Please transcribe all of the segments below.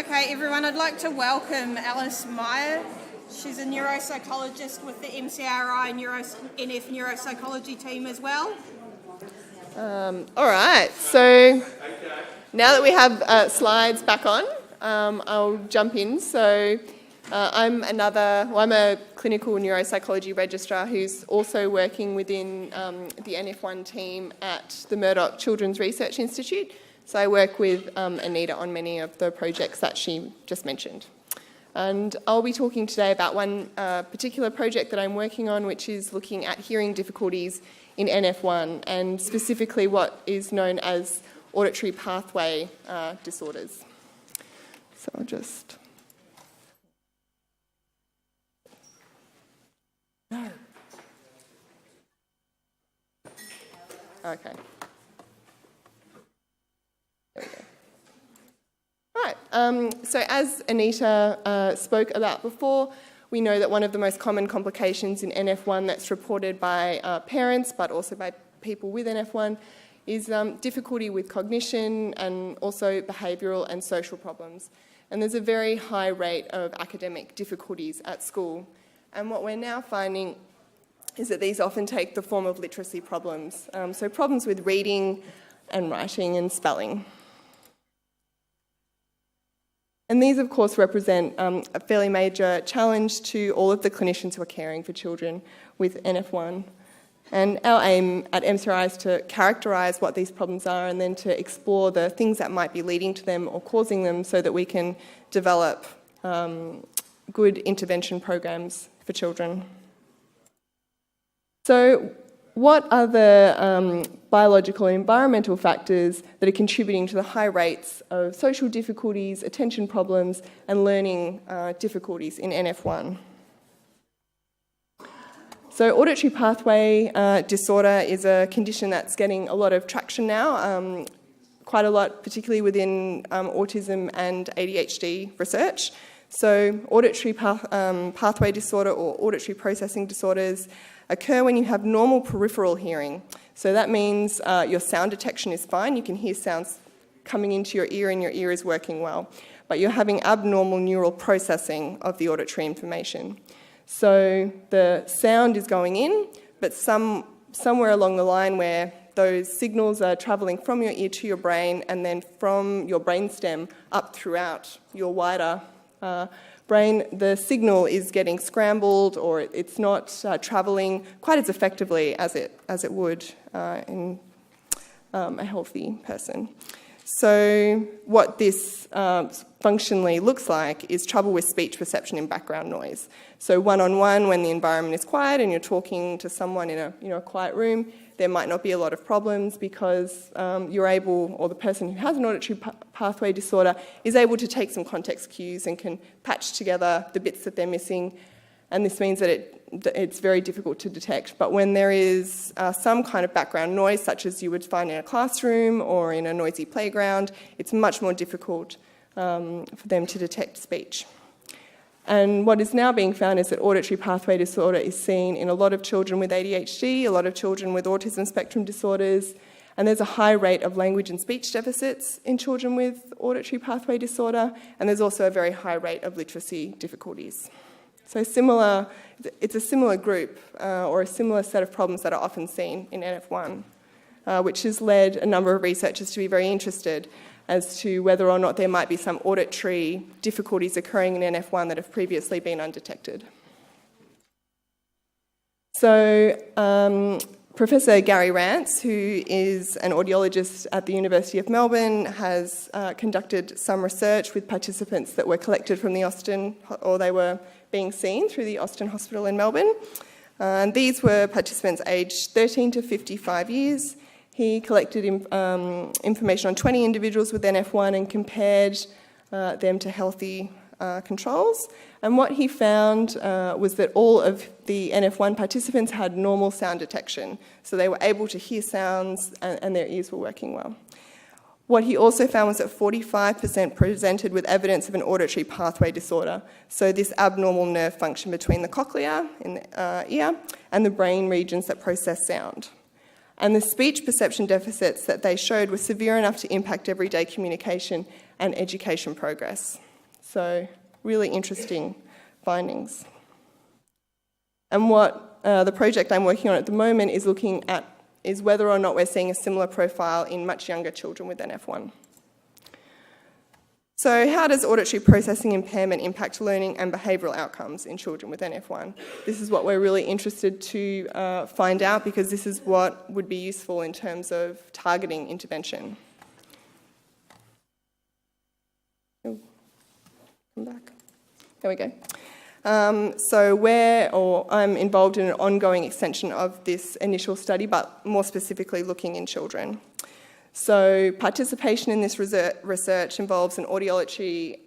Okay, everyone, I'd like to welcome Alice Maier. She's a neuropsychologist with the MCRI NF neuropsychology team as well. All right, so now that we have slides back on, I'll jump in. So I'm a clinical neuropsychology registrar who's also working within the NF1 team at the Murdoch Children's Research Institute. So I work with Anita on many of the projects that she just mentioned. And I'll be talking today about one particular project that I'm working on, which is looking at hearing difficulties in NF1 and specifically what is known as auditory pathway disorders. So I'll just... No. Okay. There we go. Right, so as Anita spoke about before, we know that one of the most common complications in NF1 that's reported by parents, but also by people with NF1, is difficulty with cognition and also behavioural and social problems. And there's a very high rate of academic difficulties at school. And what we're now finding is that these often take the form of literacy problems, so problems with reading and writing and spelling. And these, of course, represent a fairly major challenge to all of the clinicians who are caring for children with NF1. And our aim at MCRI is to characterise what these problems are and then to explore the things that might be leading to them or causing them so that we can develop good intervention programs for children. So what are the biological and environmental factors that are contributing to the high rates of social difficulties, attention problems, and learning difficulties in NF1? So auditory pathway disorder is a condition that's getting a lot of traction now, quite a lot, particularly within autism and ADHD research. So auditory pathway disorder or auditory processing disorders occur when you have normal peripheral hearing. So that means your sound detection is fine, you can hear sounds coming into your ear and your ear is working well, but you're having abnormal neural processing of the auditory information. So the sound is going in, but somewhere along the line where those signals are travelling from your ear to your brain and then from your brainstem up throughout your wider brain, the signal is getting scrambled or it's not travelling quite as effectively as it would in a healthy person. So what this functionally looks like is trouble with speech perception and background noise. So one-on-one, when the environment is quiet and you're talking to someone in a quiet room, there might not be a lot of problems because you're able, or the person who has an auditory pathway disorder is able to take some context cues and can patch together the bits that they're missing. And this means that it's very difficult to detect. But when there is some kind of background noise, such as you would find in a classroom or in a noisy playground, it's much more difficult for them to detect speech. And what is now being found is that auditory pathway disorder is seen in a lot of children with ADHD, a lot of children with autism spectrum disorders, and there's a high rate of language and speech deficits in children with auditory pathway disorder, and there's also a very high rate of literacy difficulties. So it's a similar group or a similar set of problems that are often seen in NF1, which has led a number of researchers to be very interested as to whether or not there might be some auditory difficulties occurring in NF1 that have previously been undetected. So Professor Gary Rance, who is an audiologist at the University of Melbourne, has conducted some research with participants that were collected from the Austin, or they were being seen through the Austin Hospital in Melbourne. And these were participants aged 13 to 55 years. He collected information on 20 individuals with NF1 and compared them to healthy controls. And what he found was that all of the NF1 participants had normal sound detection. So they were able to hear sounds and their ears were working well. What he also found was that 45% presented with evidence of an auditory pathway disorder. So this abnormal nerve function between the cochlea in the ear and the brain regions that process sound. And the speech perception deficits that they showed were severe enough to impact everyday communication and education progress. So really interesting findings. And what the project I'm working on at the moment is looking at is whether or not we're seeing a similar profile in much younger children with NF1. So how does auditory processing impairment impact learning and behavioural outcomes in children with NF1? This is what we're really interested to find out, because this is what would be useful in terms of targeting intervention. Oh, come back. There we go. So I'm involved in an ongoing extension of this initial study, but more specifically looking in children. So participation in this research involves an audiometry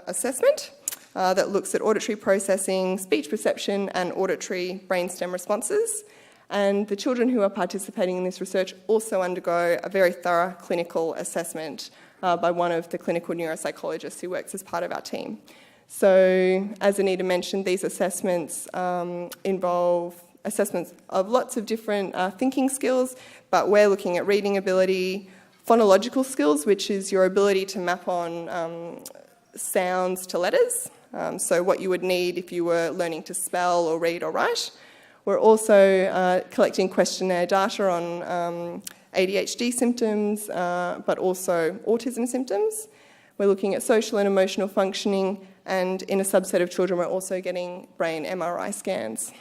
assessment that looks at auditory processing, speech perception, and auditory brainstem responses. And the children who are participating in this research also undergo a very thorough clinical assessment by one of the clinical neuropsychologists who works as part of our team. So, as Anita mentioned, these assessments involve assessments of lots of different thinking skills, but we're looking at reading ability, phonological skills, which is your ability to map on sounds to letters, so what you would need if you were learning to spell or read or write. We're also collecting questionnaire data on ADHD symptoms, but also autism symptoms. We're looking at social and emotional functioning, and in a subset of children, we're also getting brain MRI scans.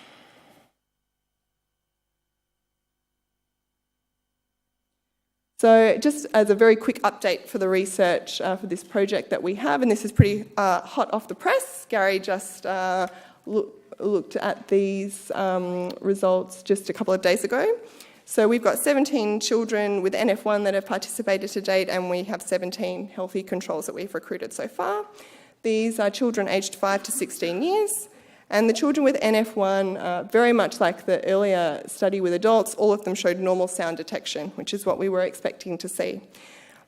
So just as a very quick update for the research for this project that we have, and this is pretty hot off the press. Gary just looked at these results just a couple of days ago. So we've got 17 children with NF1 that have participated to date, and we have 17 healthy controls that we've recruited so far. These are children aged 5 to 16 years. And the children with NF1, very much like the earlier study with adults, all of them showed normal sound detection, which is what we were expecting to see.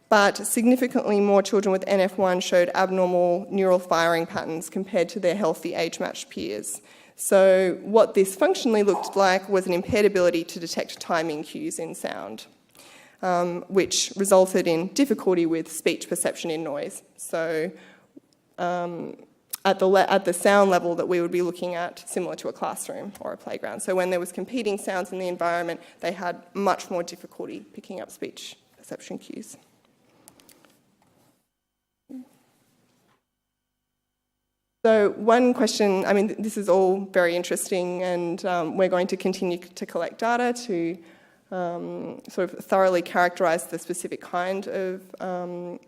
But significantly more children with NF1 showed abnormal neural firing patterns compared to their healthy age-matched peers. So what this functionally looked like was an impaired ability to detect timing cues in sound, which resulted in difficulty with speech perception in noise. So at the sound level that we would be looking at, similar to a classroom or a playground. So when there was competing sounds in the environment, they had much more difficulty picking up speech perception cues. So one question, I mean, this is all very interesting, and we're going to continue to collect data to sort of thoroughly characterise the specific kind of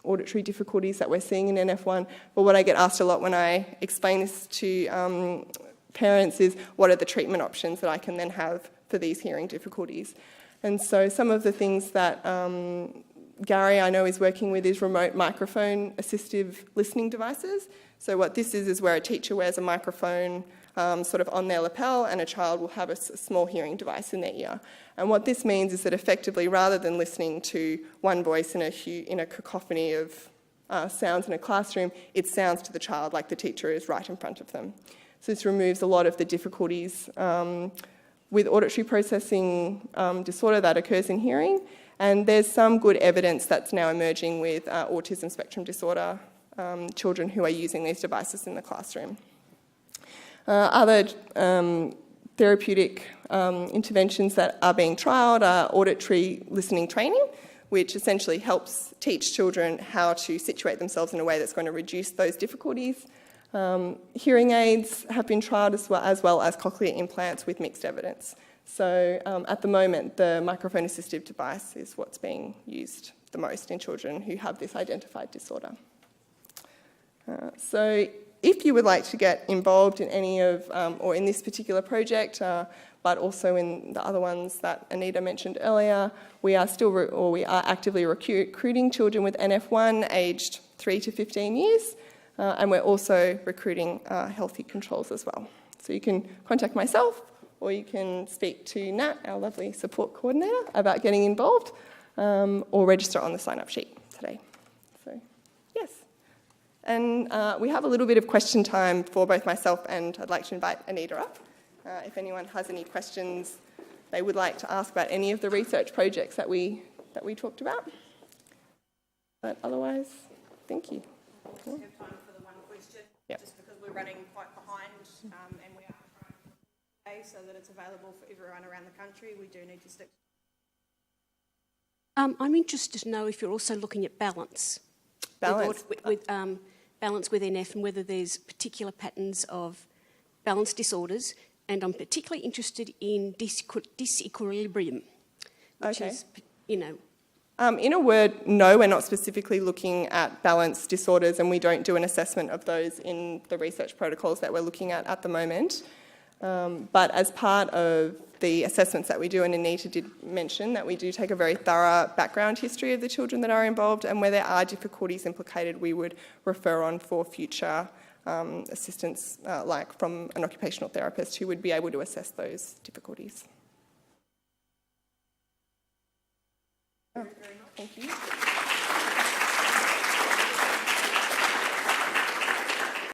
auditory difficulties that we're seeing in NF1. But what I get asked a lot when I explain this to parents is, what are the treatment options that I can then have for these hearing difficulties? And so some of the things that Gary, I know, is working with is remote microphone assistive listening devices. So what this is where a teacher wears a microphone sort of on their lapel, and a child will have a small hearing device in their ear. And what this means is that effectively, rather than listening to one voice in a cacophony of sounds in a classroom, it sounds to the child like the teacher is right in front of them. So this removes a lot of the difficulties with auditory processing disorder that occurs in hearing. And there's some good evidence that's now emerging with autism spectrum disorder children who are using these devices in the classroom. Other therapeutic interventions that are being trialled are auditory listening training, which essentially helps teach children how to situate themselves in a way that's going to reduce those difficulties. Hearing aids have been trialled as well as cochlear implants with mixed evidence. So at the moment, the microphone assistive device is what's being used the most in children who have this identified disorder. So if you would like to get involved in any of, or in this particular project, but also in the other ones that Anita mentioned earlier, we are actively recruiting children with NF1 aged 3 to 15 years, and we're also recruiting healthy controls as well. So you can contact myself, or you can speak to Nat, our lovely support coordinator, about getting involved, or register on the sign-up sheet today. So, yes. And we have a little bit of question time for both myself, and I'd like to invite Anita up. If anyone has any questions they would like to ask about any of the research projects that we talked about. But otherwise, thank you. We have time for the one question, Yep. just because we're running quite behind and we are trying to pay so that it's available for everyone around the country. We do need to stick. I'm interested to know if you're also looking at balance. Balance. With balance with NF and whether there's particular patterns of balance disorders, and I'm particularly interested in disequilibrium, which is, you know... In a word, no, we're not specifically looking at balance disorders, and we don't do an assessment of those in the research protocols that we're looking at the moment. But as part of the assessments that we do, and Anita did mention that we do take a very thorough background history of the children that are involved, and where there are difficulties implicated, we would refer on for future assistance, like from an occupational therapist who would be able to assess those difficulties. Oh, thank you.